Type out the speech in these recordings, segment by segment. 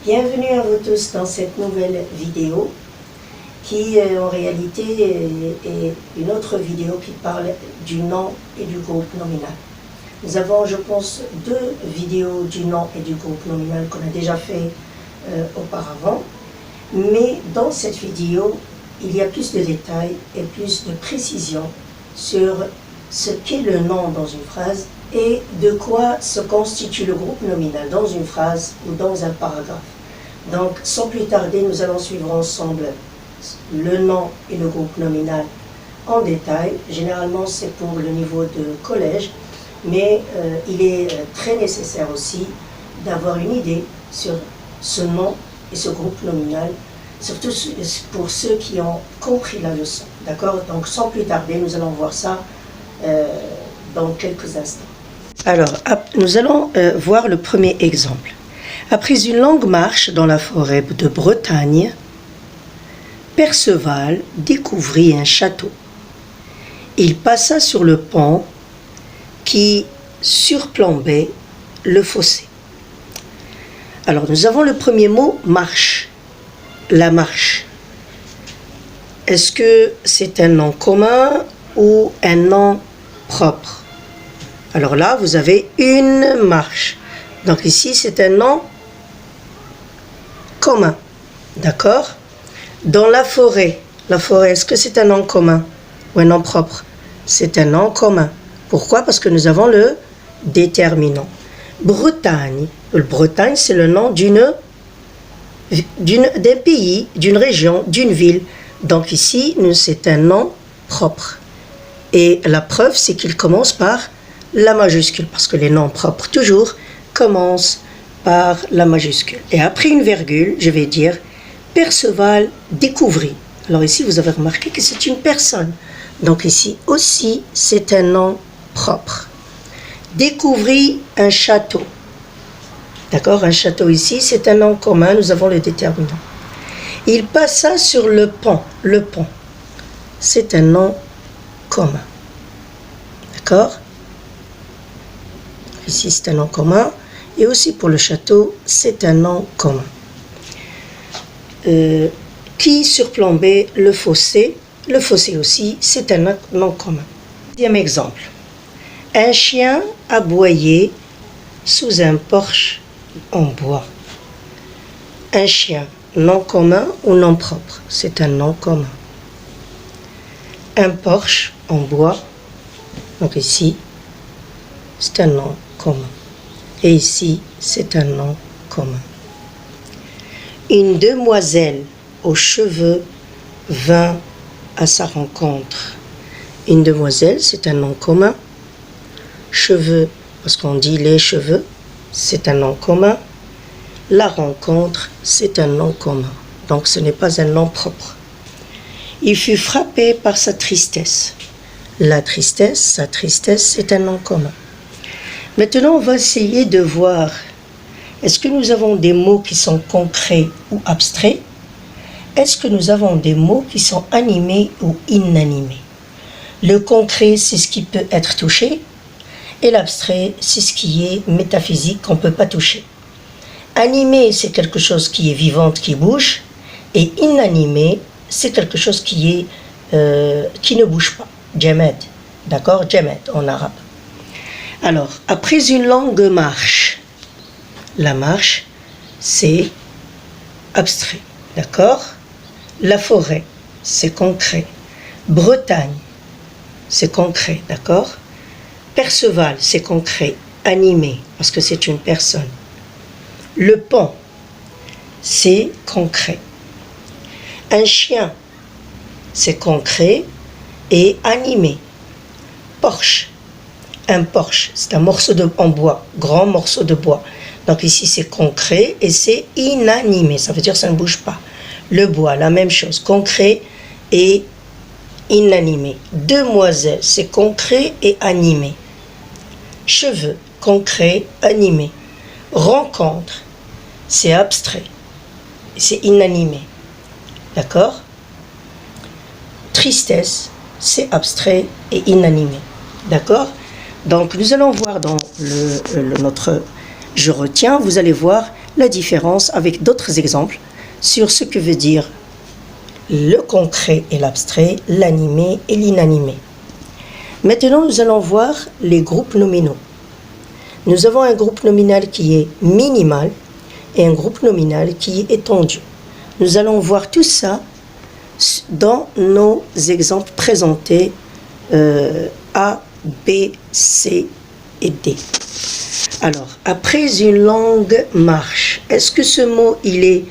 Bienvenue à vous tous dans cette nouvelle vidéo qui en réalité est une autre vidéo qui parle du nom et du groupe nominal. Nous avons, je pense, deux vidéos du nom et du groupe nominal qu'on a déjà fait auparavant, mais dans cette vidéo, il y a plus de détails et plus de précision sur ce qu'est le nom dans une phrase et de quoi se constitue le groupe nominal dans une phrase ou dans un paragraphe. Donc, sans plus tarder, nous allons suivre ensemble le nom et le groupe nominal en détail. Généralement, c'est pour le niveau de collège, mais il est très nécessaire aussi d'avoir une idée sur ce nom et ce groupe nominal, surtout pour ceux qui ont compris la leçon. D'accord? Donc, sans plus tarder, nous allons voir ça dans quelques instants. Alors, nous allons voir le premier exemple. Après une longue marche dans la forêt de Bretagne, Perceval découvrit un château. Il passa sur le pont qui surplombait le fossé. Alors, nous avons le premier mot, marche. La marche. Est-ce que c'est un nom commun ou un nom propre? Alors là, vous avez une marche. Donc ici, c'est un nom commun. D'accord? Dans la forêt, est-ce que c'est un nom commun ou un nom propre? C'est un nom commun. Pourquoi? Parce que nous avons le déterminant. Bretagne. Bretagne, c'est le nom d'un pays, d'une région, d'une ville. Donc ici, c'est un nom propre. Et la preuve, c'est qu'il commence par la majuscule, parce que les noms propres, toujours, commencent par la majuscule. Et après une virgule, je vais dire Perceval découvrit. Alors ici, vous avez remarqué que c'est une personne. Donc ici aussi, c'est un nom propre. Découvrit un château. D'accord? Un château ici, c'est un nom commun. Nous avons le déterminant. Il passa sur le pont. Le pont, c'est un nom commun. D'accord? Ici, c'est un nom commun. Et aussi pour le château, c'est un nom commun. Qui surplombait le fossé? Le fossé aussi, c'est un nom commun. Deuxième exemple. Un chien aboyait sous un porche en bois. Un chien, nom commun ou nom propre? C'est un nom commun. Un porche en bois. Donc ici, c'est un nom commun. Et ici, c'est un nom commun. Une demoiselle aux cheveux vint à sa rencontre. Une demoiselle, c'est un nom commun. Cheveux, parce qu'on dit les cheveux, c'est un nom commun. La rencontre, c'est un nom commun. Donc ce n'est pas un nom propre. Il fut frappé par sa tristesse. La tristesse, sa tristesse, c'est un nom commun. Maintenant, on va essayer de voir, est-ce que nous avons des mots qui sont concrets ou abstraits? Est-ce que nous avons des mots qui sont animés ou inanimés? Le concret, c'est ce qui peut être touché, et l'abstrait, c'est ce qui est métaphysique, qu'on ne peut pas toucher. Animé, c'est quelque chose qui est vivante, qui bouge, et inanimé, c'est quelque chose qui ne bouge pas. Jamad, d'accord? Jamad en arabe. Alors, après une longue marche, la marche, c'est abstrait, d'accord? La forêt, c'est concret. Bretagne, c'est concret, d'accord? Perceval, c'est concret, animé, parce que c'est une personne. Le pont, c'est concret. Un chien, c'est concret et animé. Porche. Un porche, c'est un morceau en bois, grand morceau de bois. Donc ici, c'est concret et c'est inanimé. Ça veut dire que ça ne bouge pas. Le bois, la même chose, concret et inanimé. Demoiselle, c'est concret et animé. Cheveux, concret, animé. Rencontre, c'est abstrait, c'est inanimé. D'accord? Tristesse, c'est abstrait et inanimé. D'accord? Donc, nous allons voir dans notre « Je retiens », vous allez voir la différence avec d'autres exemples sur ce que veut dire le concret et l'abstrait, l'animé et l'inanimé. Maintenant, nous allons voir les groupes nominaux. Nous avons un groupe nominal qui est minimal et un groupe nominal qui est étendu. Nous allons voir tout ça dans nos exemples présentés A, B, C et D. Alors, après une longue marche, est-ce que ce mot, il est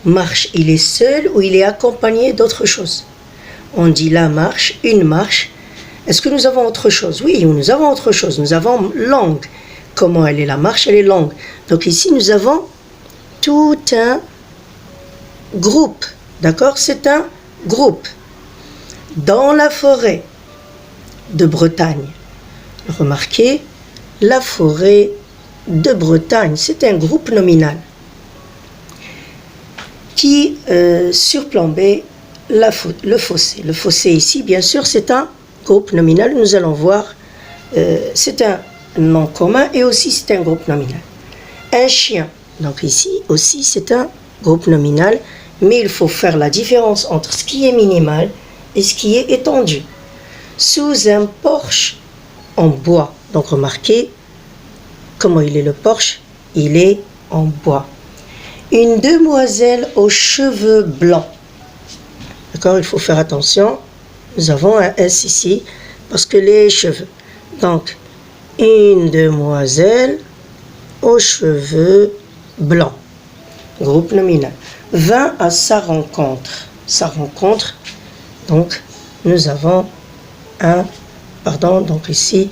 marche, il est seul ou il est accompagné d'autre chose? On dit la marche, une marche. Est-ce que nous avons autre chose? Oui, nous avons autre chose. Nous avons longue. Comment elle est la marche? Elle est longue. Donc ici, nous avons tout un groupe. D'accord? C'est un groupe. Dans la forêt de Bretagne. Remarquez, la forêt de Bretagne, c'est un groupe nominal qui surplombait le fossé. Le fossé ici, bien sûr, c'est un groupe nominal. Nous allons voir, c'est un nom commun et aussi c'est un groupe nominal. Un chien, donc ici aussi c'est un groupe nominal, mais il faut faire la différence entre ce qui est minimal et ce qui est étendu. Sous un porche en bois, donc remarquez comment il est le porche, il est en bois. Une demoiselle aux cheveux blancs. D'accord, il faut faire attention. Nous avons un S ici parce que les cheveux. Donc, une demoiselle aux cheveux blancs. Groupe nominal. Vint à sa rencontre. Sa rencontre. Donc, nous avons donc ici,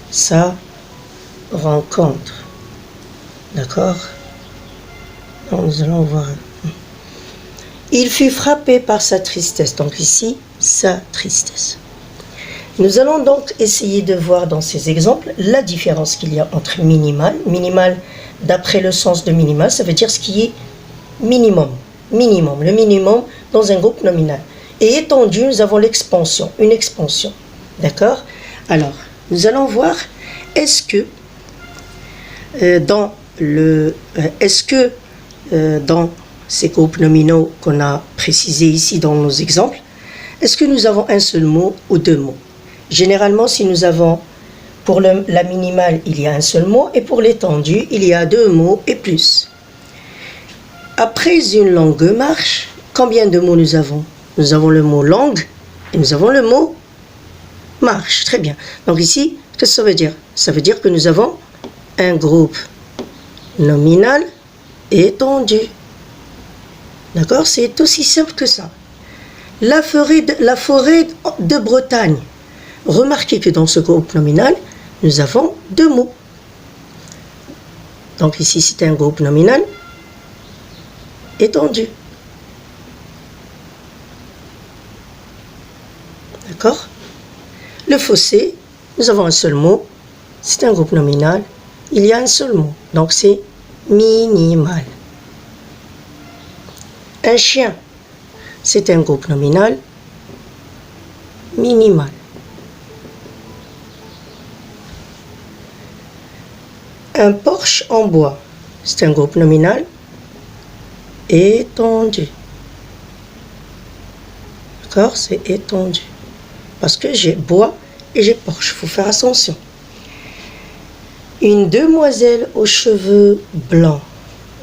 sa rencontre. D'accord? Donc, nous allons voir. Il fut frappé par sa tristesse. Donc ici, sa tristesse. Nous allons donc essayer de voir dans ces exemples la différence qu'il y a entre minimal. Minimal, d'après le sens de minimal, ça veut dire ce qui est minimum. Minimum, le minimum dans un groupe nominal. Et étendu, nous avons l'expansion, une expansion. D'accord? Alors, nous allons voir, est-ce que dans ces groupes nominaux qu'on a précisés ici dans nos exemples, est-ce que nous avons un seul mot ou deux mots? Généralement, si nous avons, pour la minimale, il y a un seul mot, et pour l'étendue, il y a deux mots et plus. Après une longue marche, combien de mots nous avons? Nous avons le mot longue, et nous avons le mot marche. Très bien. Donc ici, qu'est-ce que ça veut dire? Ça veut dire que nous avons un groupe nominal étendu. D'accord? C'est aussi simple que ça. La forêt de Bretagne. Remarquez que dans ce groupe nominal, nous avons deux mots. Donc ici, c'est un groupe nominal étendu. D'accord? Le fossé, nous avons un seul mot. C'est un groupe nominal. Il y a un seul mot. Donc c'est minimal. Un chien, c'est un groupe nominal minimal. Un porche en bois, c'est un groupe nominal étendu. D'accord? C'est étendu. Parce que j'ai bois et j'ai porche. Il faut faire attention. Une demoiselle aux cheveux blancs.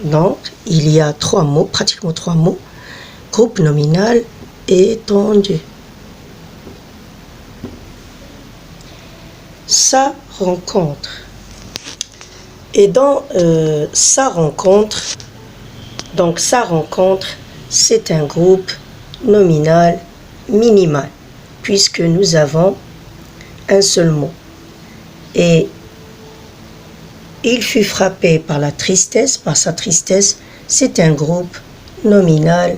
Donc, il y a trois mots, pratiquement trois mots. Groupe nominal étendu. Sa rencontre. Et dans sa rencontre, c'est un groupe nominal minimal, puisque nous avons un seul mot. Et il fut frappé par la tristesse, par sa tristesse, c'est un groupe nominal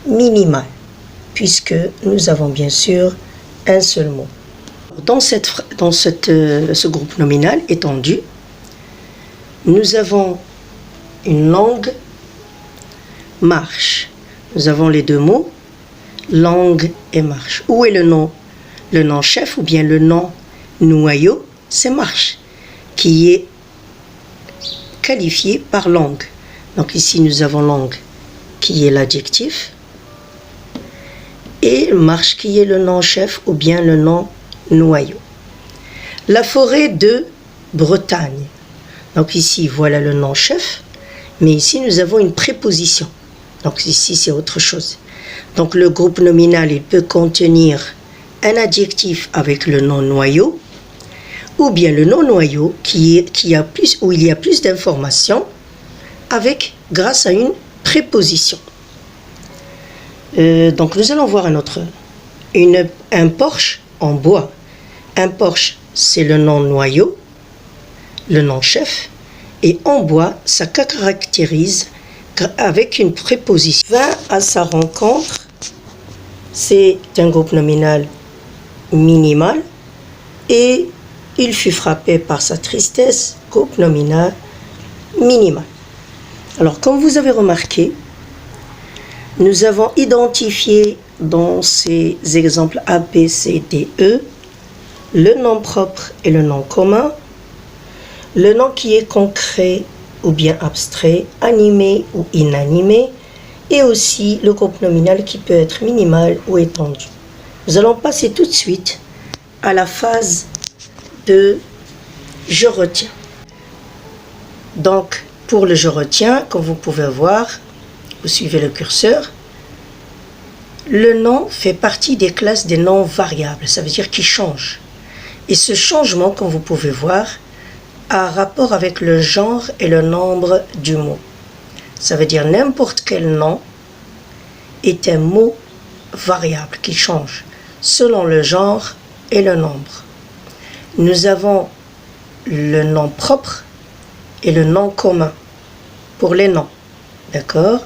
minimal, puisque nous avons bien sûr un seul mot. Dans ce groupe nominal étendu, nous avons une longue marche. Nous avons les deux mots, langue et marche. Où est le nom? Le nom chef ou bien le nom noyau, c'est marche, qui est qualifié par langue. Donc ici, nous avons langue qui est l'adjectif et marche qui est le nom chef ou bien le nom noyau. La forêt de Bretagne. Donc ici, voilà le nom chef, mais ici, nous avons une préposition. Donc ici, c'est autre chose. Donc le groupe nominal, il peut contenir un adjectif avec le nom noyau, ou bien le nom noyau où il y a plus d'informations grâce à une préposition. Donc nous allons voir un porche en bois. Un porche, c'est le nom noyau, le nom chef, et en bois, ça caractérise avec une préposition. Va à sa rencontre, c'est un groupe nominal minimal, et il fut frappé par sa tristesse, groupe nominal minimal. Alors, comme vous avez remarqué, nous avons identifié dans ces exemples A, B, C, D, E, le nom propre et le nom commun, le nom qui est concret ou bien abstrait, animé ou inanimé, et aussi le groupe nominal qui peut être minimal ou étendu. Nous allons passer tout de suite à la phase de « je retiens ». Donc, pour le « je retiens », comme vous pouvez voir, vous suivez le curseur, le nom fait partie des classes des noms variables, ça veut dire qu'ils changent. Et ce changement, comme vous pouvez voir, a rapport avec le genre et le nombre du mot. Ça veut dire n'importe quel nom est un mot variable qui change selon le genre et le nombre. Nous avons le nom propre et le nom commun pour les noms, d'accord?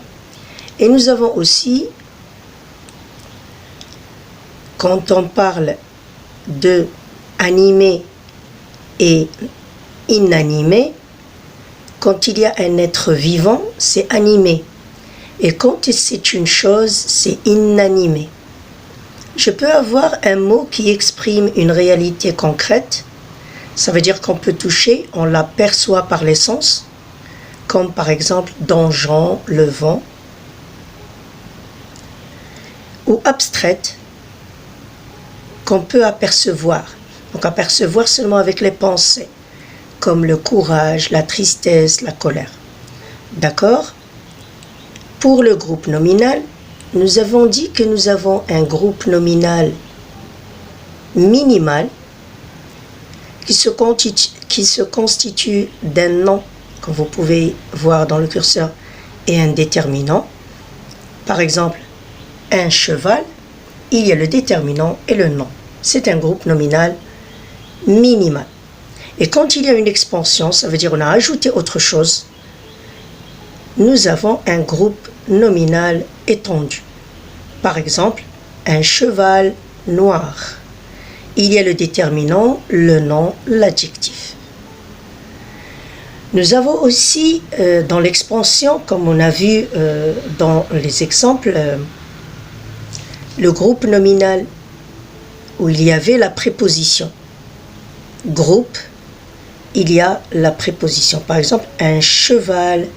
Et nous avons aussi, quand on parle de animé et inanimé, quand il y a un être vivant, c'est animé. Et quand c'est une chose, c'est inanimé. Je peux avoir un mot qui exprime une réalité concrète. Ça veut dire qu'on peut toucher, on l'aperçoit par les sens, comme par exemple donjon, le vent, ou abstraite, qu'on peut apercevoir. Donc apercevoir seulement avec les pensées, comme le courage, la tristesse, la colère. D'accord? Pour le groupe nominal, nous avons dit que nous avons un groupe nominal minimal qui se constitue d'un nom, comme vous pouvez voir dans le curseur, et un déterminant. Par exemple, un cheval, il y a le déterminant et le nom. C'est un groupe nominal minimal. Et quand il y a une expansion, ça veut dire qu'on a ajouté autre chose, nous avons un groupe nominal étendu. Par exemple, un cheval noir. Il y a le déterminant, le nom, l'adjectif. Nous avons aussi dans l'expansion, comme on a vu dans les exemples, le groupe nominal où il y avait la préposition. Groupe, il y a la préposition. Par exemple, un cheval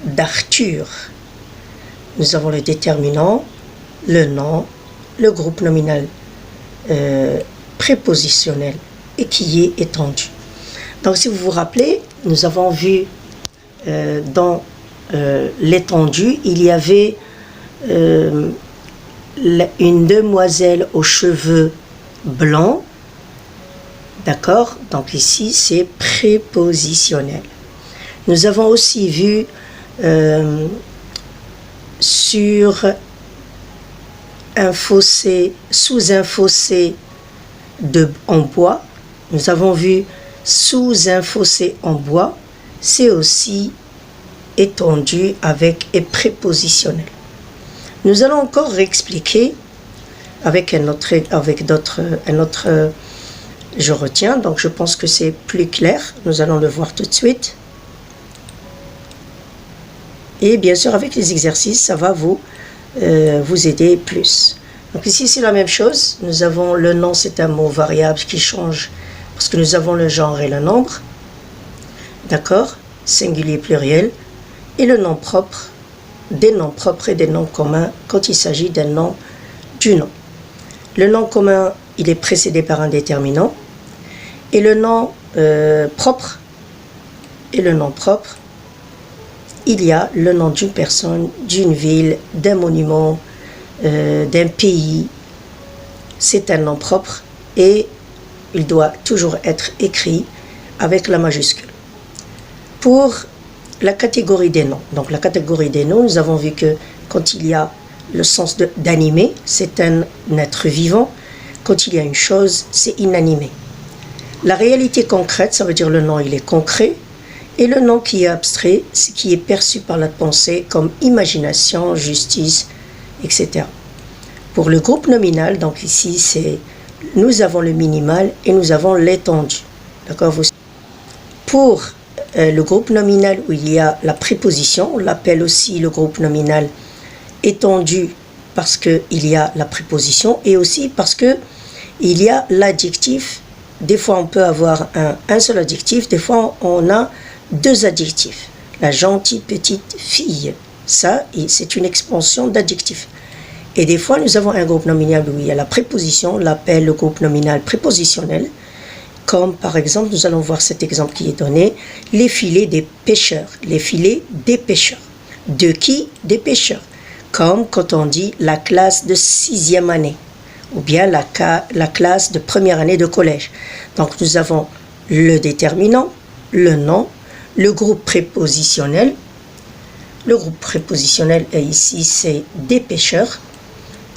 d'Arthur. Nous avons le déterminant, le nom, le groupe nominal prépositionnel et qui est étendu. Donc si vous vous rappelez, nous avons vu dans l'étendu, il y avait une demoiselle aux cheveux blancs. D'accord? Donc ici, c'est prépositionnel. Nous avons aussi vu sur un fossé, sous un fossé en bois. Nous avons vu sous un fossé en bois, c'est aussi étendu et prépositionnel. Nous allons encore réexpliquer avec un autre je retiens, donc je pense que c'est plus clair. Nous allons le voir tout de suite. Et bien sûr, avec les exercices, ça va vous aider plus. Donc ici, c'est la même chose. Nous avons le nom, c'est un mot variable qui change parce que nous avons le genre et le nombre. D'accord? Singulier, pluriel. et le nom propre, des noms propres et des noms communs quand il s'agit d'un nom du nom. Le nom commun, il est précédé par un déterminant, et le nom propre, il y a le nom d'une personne, d'une ville, d'un monument, d'un pays. C'est un nom propre et il doit toujours être écrit avec la majuscule. Pour la catégorie des noms, donc la catégorie des noms, nous avons vu que quand il y a le sens d'animé, c'est un être vivant. Quand il y a une chose, c'est inanimé. La réalité concrète, ça veut dire le nom, il est concret. Et le nom qui est abstrait, c'est qui est perçu par la pensée comme imagination, justice, etc. Pour le groupe nominal, donc ici, nous avons le minimal et nous avons l'étendu. D'accord? Pour le groupe nominal où il y a la préposition, on l'appelle aussi le groupe nominal étendu parce qu'il y a la préposition et aussi parce qu'il y a l'adjectif. Des fois, on peut avoir un seul adjectif, des fois, on a deux adjectifs. La gentille petite fille, ça, c'est une expansion d'adjectif. Et des fois, nous avons un groupe nominal où il y a la préposition, on l'appelle le groupe nominal prépositionnel. Comme par exemple, nous allons voir cet exemple qui est donné, les filets des pêcheurs. Les filets des pêcheurs. De qui? Des pêcheurs. Comme quand on dit la classe de 6e année. Ou bien la classe de première année de collège. Donc nous avons le déterminant, le nom, le groupe prépositionnel. Le groupe prépositionnel est ici, c'est des pêcheurs.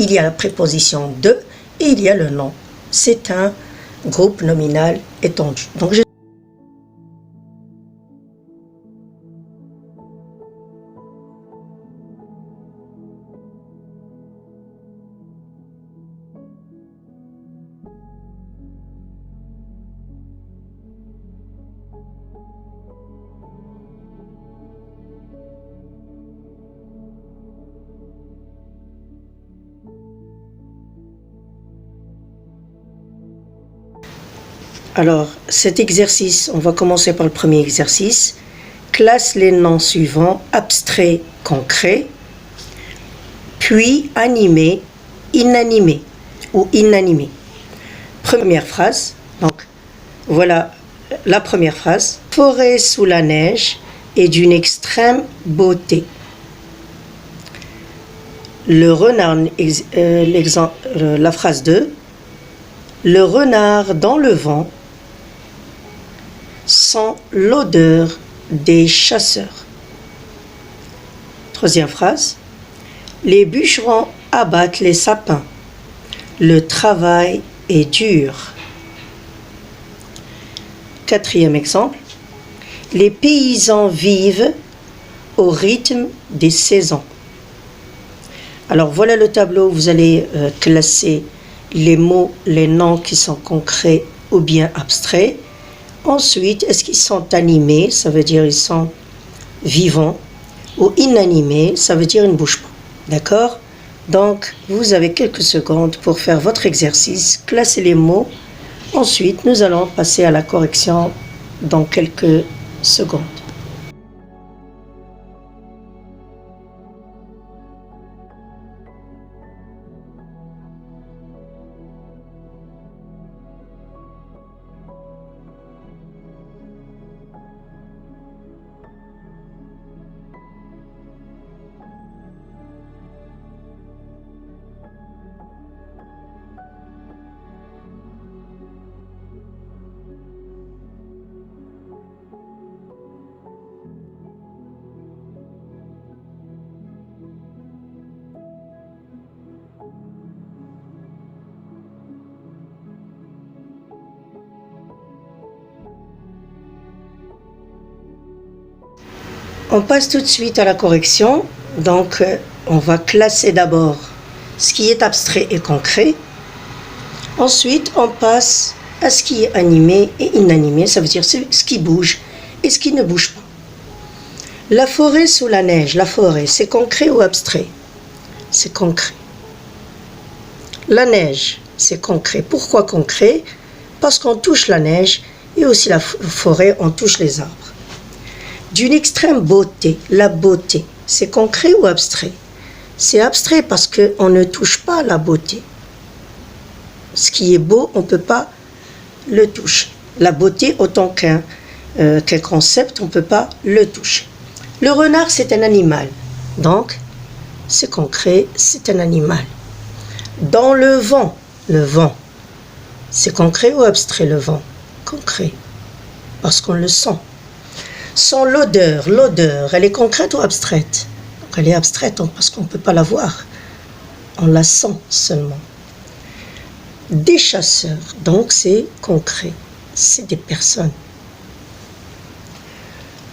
Il y a la préposition de et il y a le nom. C'est un groupe nominal étendu. Donc Alors, cet exercice, on va commencer par le premier exercice. Classe les noms suivants, abstrait, concret, puis animé, inanimé ou inanimé. Première phrase, donc voilà la première phrase. Forêt sous la neige est d'une extrême beauté. Le renard, la phrase 2. Le renard dans le vent sent l'odeur des chasseurs. Troisième phrase. Les bûcherons abattent les sapins. Le travail est dur. Quatrième exemple. Les paysans vivent au rythme des saisons. Alors voilà le tableau, vous allez classer les mots, les noms qui sont concrets ou bien abstraits. Ensuite, est-ce qu'ils sont animés, ça veut dire ils sont vivants, ou inanimés, ça veut dire ils ne bougent pas. D'accord? Donc, vous avez quelques secondes pour faire votre exercice, classer les mots. Ensuite, nous allons passer à la correction dans quelques secondes. On passe tout de suite à la correction. Donc, on va classer d'abord ce qui est abstrait et concret. Ensuite, on passe à ce qui est animé et inanimé. Ça veut dire ce qui bouge et ce qui ne bouge pas. La forêt sous la neige. La forêt, c'est concret ou abstrait? C'est concret. La neige, c'est concret. Pourquoi concret? Parce qu'on touche la neige et aussi la forêt, on touche les arbres. D'une extrême beauté, la beauté, c'est concret ou abstrait? C'est abstrait parce qu'on ne touche pas la beauté. Ce qui est beau, on ne peut pas le toucher. La beauté, autant qu'un concept, on ne peut pas le toucher. Le renard, c'est un animal. Donc, c'est concret, c'est un animal. Dans le vent, c'est concret ou abstrait le vent? Concret, parce qu'on le sent. Sans l'odeur, elle est concrète ou abstraite? Donc elle est abstraite parce qu'on ne peut pas la voir. On la sent seulement. Des chasseurs, donc c'est concret, c'est des personnes.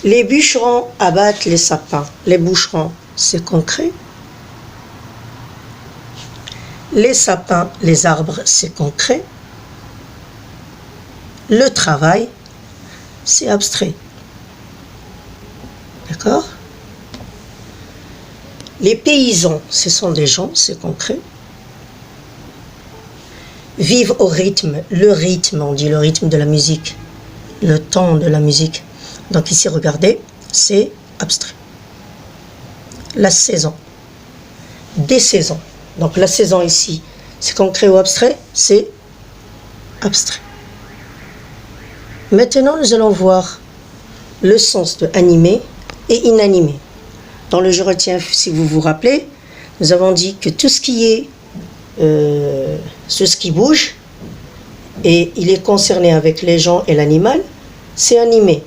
Les bûcherons abattent les sapins. Les bûcherons, c'est concret. Les sapins, les arbres, c'est concret. Le travail, c'est abstrait. D'accord? Les paysans, ce sont des gens, c'est concret. Vivent au rythme, le rythme, on dit le rythme de la musique, le temps de la musique. Donc ici, regardez, c'est abstrait. La saison, des saisons. Donc la saison ici, c'est concret ou abstrait? C'est abstrait. Maintenant, nous allons voir le sens de animé et inanimé. Dans le je retiens, si vous vous rappelez, nous avons dit que tout ce qui est ce qui bouge et il est concerné avec les gens et l'animal, c'est animé.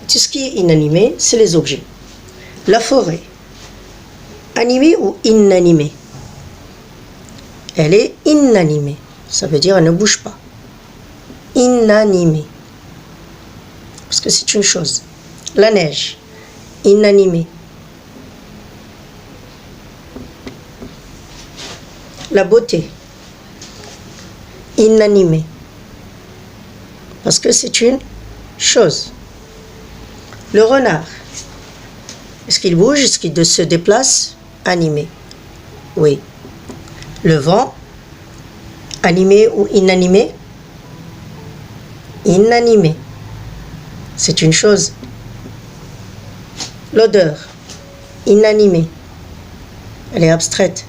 Tout ce qui est inanimé, c'est les objets. La forêt, animée ou inanimée? Elle est inanimée. Ça veut dire elle ne bouge pas. Inanimée. Parce que c'est une chose. La neige, inanimée. La beauté, inanimée. Parce que c'est une chose. Le renard, est-ce qu'il bouge? Est-ce qu'il se déplace? Animé. Oui. Le vent, animé ou inanimé? Inanimé. C'est une chose. L'odeur, inanimée. Elle est abstraite.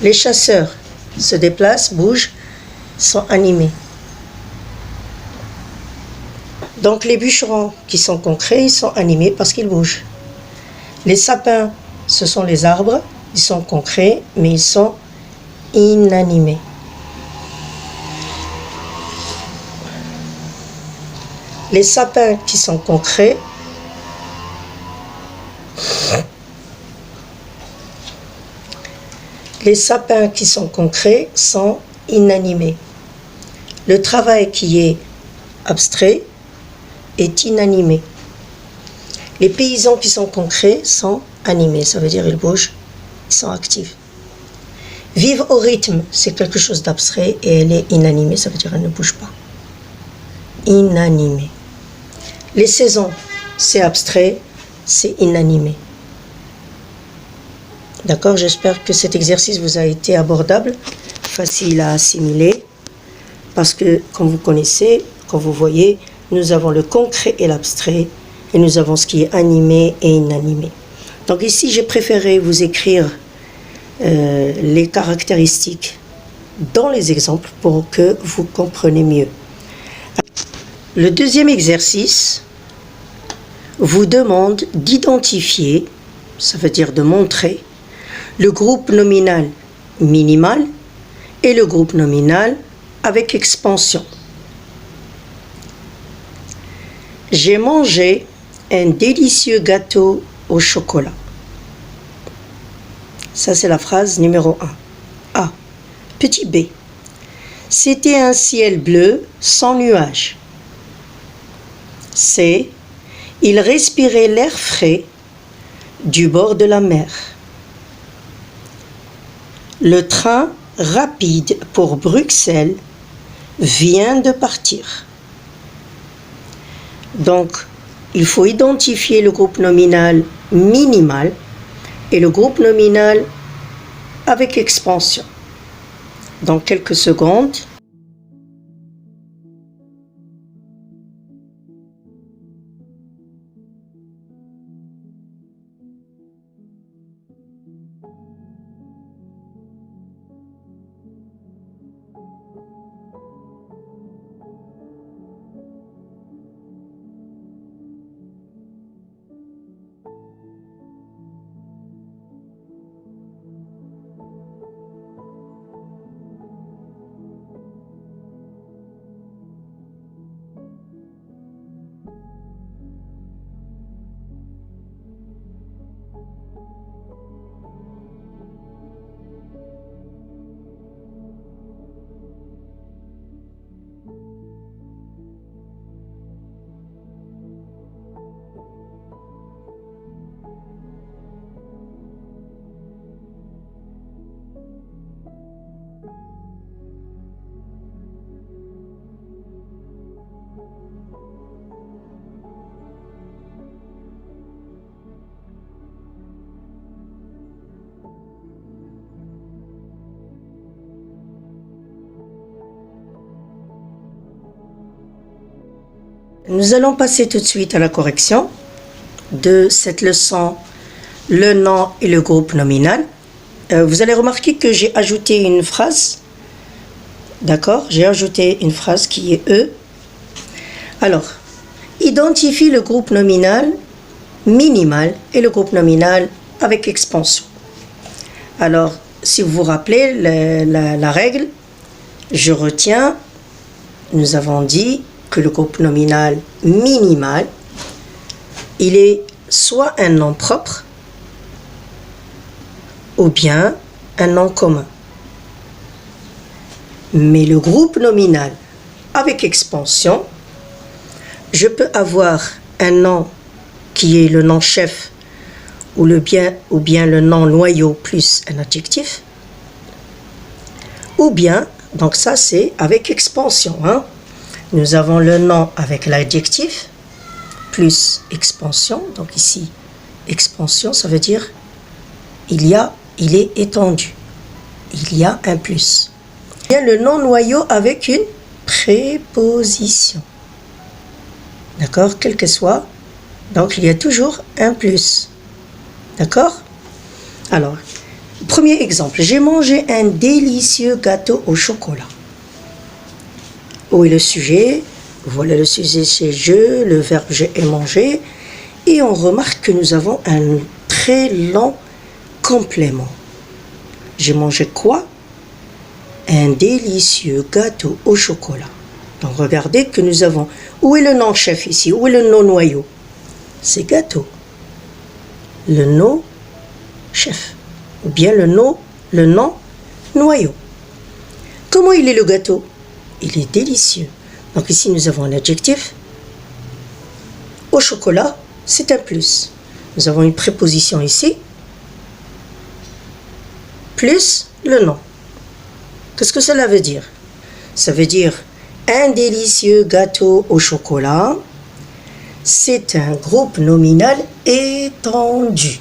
Les chasseurs se déplacent, bougent, sont animés. Donc les bûcherons qui sont concrets, ils sont animés parce qu'ils bougent. Les sapins, ce sont les arbres, ils sont concrets, mais ils sont inanimés. Les sapins qui sont concrets, sont inanimés. Le travail qui est abstrait est inanimé. Les paysans qui sont concrets sont animés, ça veut dire ils bougent, ils sont actifs. Vivre au rythme, c'est quelque chose d'abstrait et elle est inanimée, ça veut dire elle ne bouge pas. Inanimée. Les saisons, c'est abstrait, c'est inanimé. D'accord, j'espère que cet exercice vous a été abordable, facile à assimiler, parce que, comme vous connaissez, comme vous voyez, nous avons le concret et l'abstrait, et nous avons ce qui est animé et inanimé. Donc ici, j'ai préféré vous écrire les caractéristiques dans les exemples pour que vous compreniez mieux. Le deuxième exercice vous demande d'identifier, ça veut dire de montrer, le groupe nominal minimal et le groupe nominal avec expansion. J'ai mangé un délicieux gâteau au chocolat. Ça, c'est la phrase numéro 1. A. Petit b. C'était un ciel bleu sans nuages. C. Il respirait l'air frais du bord de la mer. Le train rapide pour Bruxelles vient de partir. Donc, il faut identifier le groupe nominal minimal et le groupe nominal avec expansion. Dans quelques secondes, Nous allons passer tout de suite à la correction de cette leçon, le nom et le groupe nominal. Vous allez remarquer que j'ai ajouté une phrase. D'accord? J'ai ajouté une phrase qui est E. Alors, identifie le groupe nominal minimal et le groupe nominal avec expansion. Alors, si vous vous rappelez la règle, je retiens, nous avons dit que le groupe nominal minimal, il est soit un nom propre ou bien un nom commun. Mais le groupe nominal avec expansion, je peux avoir un nom qui est le nom chef ou bien le nom noyau plus un adjectif, ou bien, donc ça c'est avec expansion, hein. Nous avons le nom avec l'adjectif plus expansion. Donc ici, expansion, ça veut dire il est étendu. Il y a un plus. Il y a le nom noyau avec une préposition. D'accord? Quel que soit. Donc il y a toujours un plus. D'accord? Alors, premier exemple. J'ai mangé un délicieux gâteau au chocolat. Où est le sujet? Voilà, le sujet c'est je, le verbe j'ai est mangé. Et on remarque que nous avons un très long complément. J'ai mangé quoi? Un délicieux gâteau au chocolat. Donc regardez que nous avons... Où est le nom chef ici? Où est le nom noyau? C'est gâteau. Le nom chef. Ou bien le nom noyau. Comment il est le gâteau? Il est délicieux. Donc ici, nous avons un adjectif. Au chocolat, c'est un plus. Nous avons une préposition ici. Plus le nom. Qu'est-ce que cela veut dire? Ça veut dire un délicieux gâteau au chocolat. C'est un groupe nominal étendu.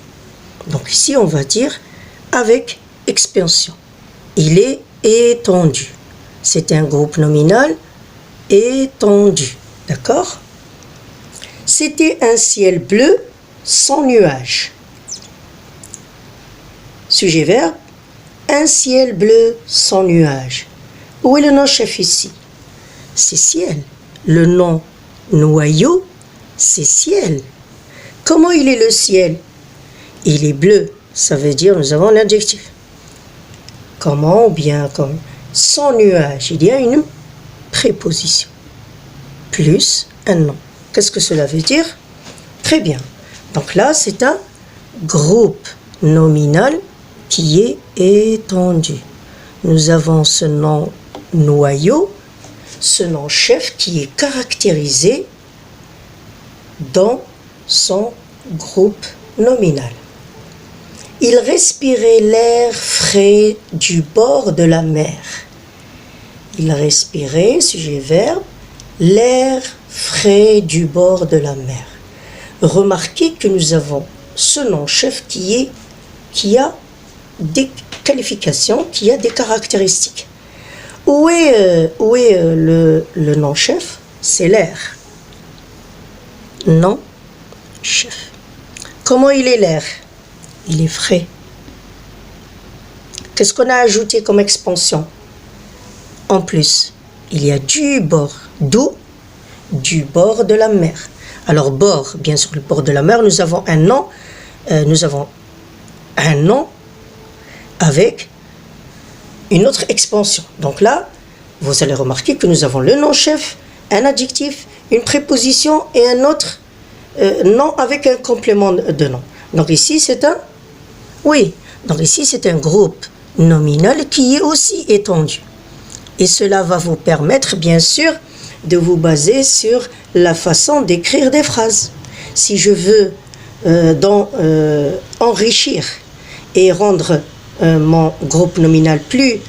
Donc ici, on va dire avec expansion. Il est étendu. C'est un groupe nominal étendu. D'accord? C'était un ciel bleu sans nuages. Sujet-verbe, un ciel bleu sans nuages. Où est le nom chef ici? C'est ciel. Le nom noyau, c'est ciel. Comment il est le ciel? Il est bleu. Ça veut dire nous avons l'adjectif. Comment ou bien comme sans nuage, il y a une préposition plus un nom. Qu'est-ce que cela veut dire? Très bien. Donc là, c'est un groupe nominal qui est étendu. Nous avons ce nom noyau, ce nom chef qui est caractérisé dans son groupe nominal. Il respirait l'air frais du bord de la mer. Il respirait, sujet-verbe, l'air frais du bord de la mer. Remarquez que nous avons ce nom chef qui a des qualifications, qui a des caractéristiques. Où est le nom chef? C'est l'air. Nom chef. Comment il est l'air? Il est frais. Qu'est-ce qu'on a ajouté comme expansion? En plus, il y a du bord. D'où? Du bord de la mer. Alors, bord, bien sûr, le bord de la mer, nous avons un nom. Avec une autre expansion. Donc là, vous allez remarquer que nous avons le nom chef, un adjectif, une préposition et un autre nom avec un complément de nom. Donc ici, c'est un groupe nominal qui est aussi étendu. Et cela va vous permettre, bien sûr, de vous baser sur la façon d'écrire des phrases. Si je veux enrichir et rendre mon groupe nominal plus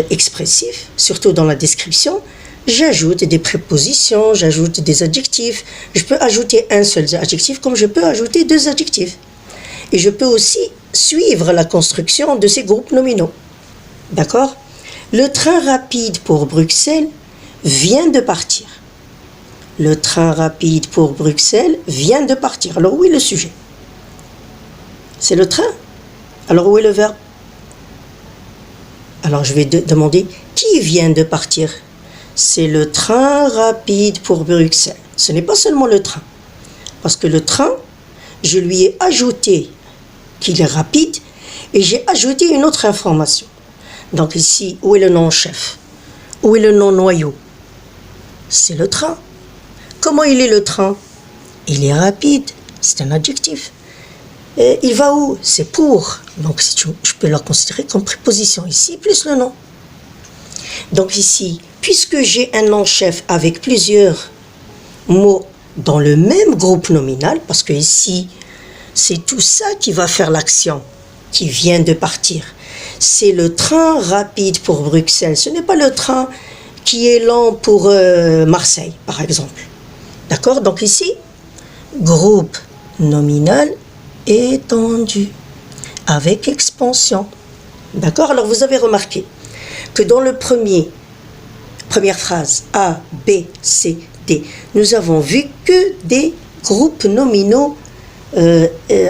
expressif, surtout dans la description, j'ajoute des prépositions, j'ajoute des adjectifs. Je peux ajouter un seul adjectif comme je peux ajouter deux adjectifs. Et je peux aussi suivre la construction de ces groupes nominaux. D'accord? Le train rapide pour Bruxelles vient de partir. Le train rapide pour Bruxelles vient de partir. Alors où est le sujet? C'est le train. Alors où est le verbe? Alors je vais demander qui vient de partir? C'est le train rapide pour Bruxelles. Ce n'est pas seulement le train. Parce que le train, je lui ai ajouté qu'il est rapide et j'ai ajouté une autre information. Donc ici, où est le nom chef? Où est le nom noyau? C'est le train. Comment il est le train? Il est rapide. C'est un adjectif. Et il va où? C'est pour. Donc je peux la considérer comme préposition ici, plus le nom. Donc ici, puisque j'ai un nom chef avec plusieurs mots dans le même groupe nominal, parce que ici, c'est tout ça qui va faire l'action, qui vient de partir. C'est le train rapide pour Bruxelles. Ce n'est pas le train qui est lent pour Marseille, par exemple. D'accord? Donc ici, groupe nominal étendu, avec expansion. D'accord? Alors vous avez remarqué que dans le première phrase, A, B, C, D, nous avons vu que des groupes nominaux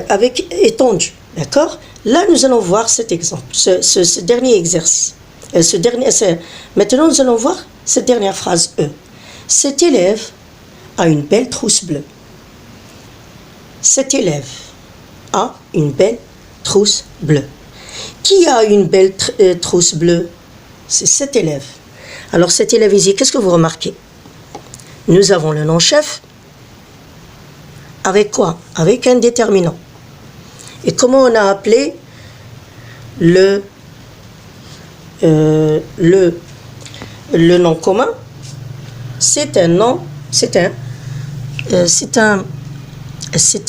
avec étendus. D'accord? Là, nous allons voir cet exemple, ce dernier exercice. Maintenant, nous allons voir cette dernière phrase E. Cet élève a une belle trousse bleue. Cet élève a une belle trousse bleue. Qui a une belle trousse bleue? C'est cet élève. Alors cet élève ici, qu'est-ce que vous remarquez? Nous avons le nom chef. Avec quoi? Avec un déterminant. Et comment on a appelé le nom commun? C'est un nom, c'est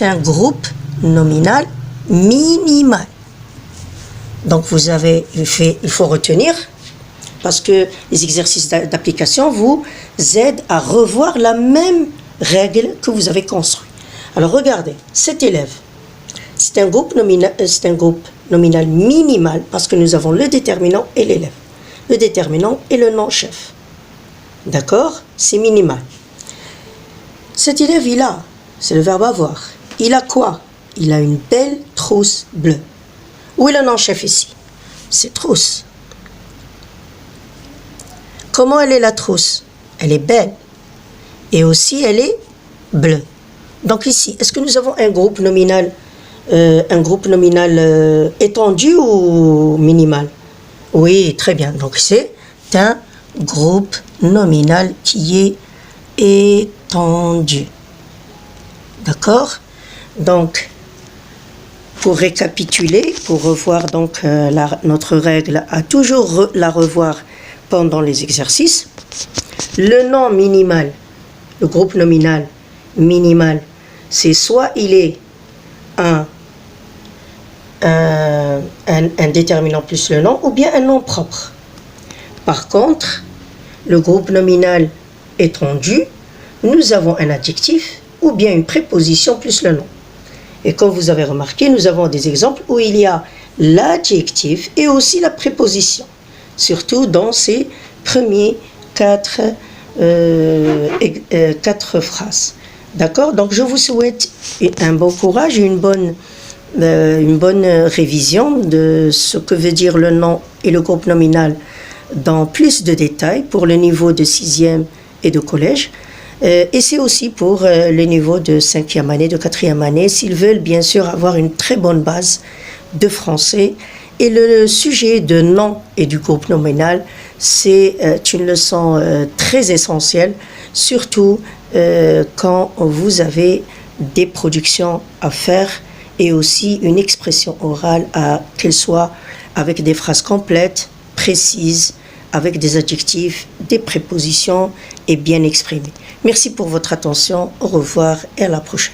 un groupe nominal minimal. Donc vous avez fait, il faut retenir, parce que les exercices d'application vous aident à revoir la même règle que vous avez construite. Alors regardez, cet élève, c'est un groupe nominal minimal parce que nous avons le déterminant et l'élève. Le déterminant et le nom chef. D'accord? C'est minimal. Cet élève, il a, c'est le verbe avoir. Il a quoi? Il a une belle trousse bleue. Où est le nom chef ici? C'est trousse. Comment elle est la trousse? Elle est belle. Et aussi, elle est bleue. Donc ici, est-ce que nous avons un groupe nominal étendu ou minimal? Oui, très bien. Donc c'est un groupe nominal qui est étendu. D'accord? Donc, pour récapituler, pour revoir donc notre règle, à toujours la revoir pendant les exercices, le nom minimal, le groupe nominal minimal, c'est soit il est un déterminant plus le nom, ou bien un nom propre. Par contre, le groupe nominal étendu, nous avons un adjectif ou bien une préposition plus le nom. Et comme vous avez remarqué, nous avons des exemples où il y a l'adjectif et aussi la préposition, surtout dans ces premiers quatre phrases. D'accord? Donc je vous souhaite un bon courage et une bonne révision de ce que veut dire le nom et le groupe nominal dans plus de détails pour le niveau de 6e et de collège. Et c'est aussi pour le niveau de 5e année, de 4e année, s'ils veulent bien sûr avoir une très bonne base de français. Et le sujet de nom et du groupe nominal, c'est une leçon très essentielle, surtout quand vous avez des productions à faire et aussi une expression orale, qu'elle soit avec des phrases complètes, précises, avec des adjectifs, des prépositions et bien exprimées. Merci pour votre attention, au revoir et à la prochaine.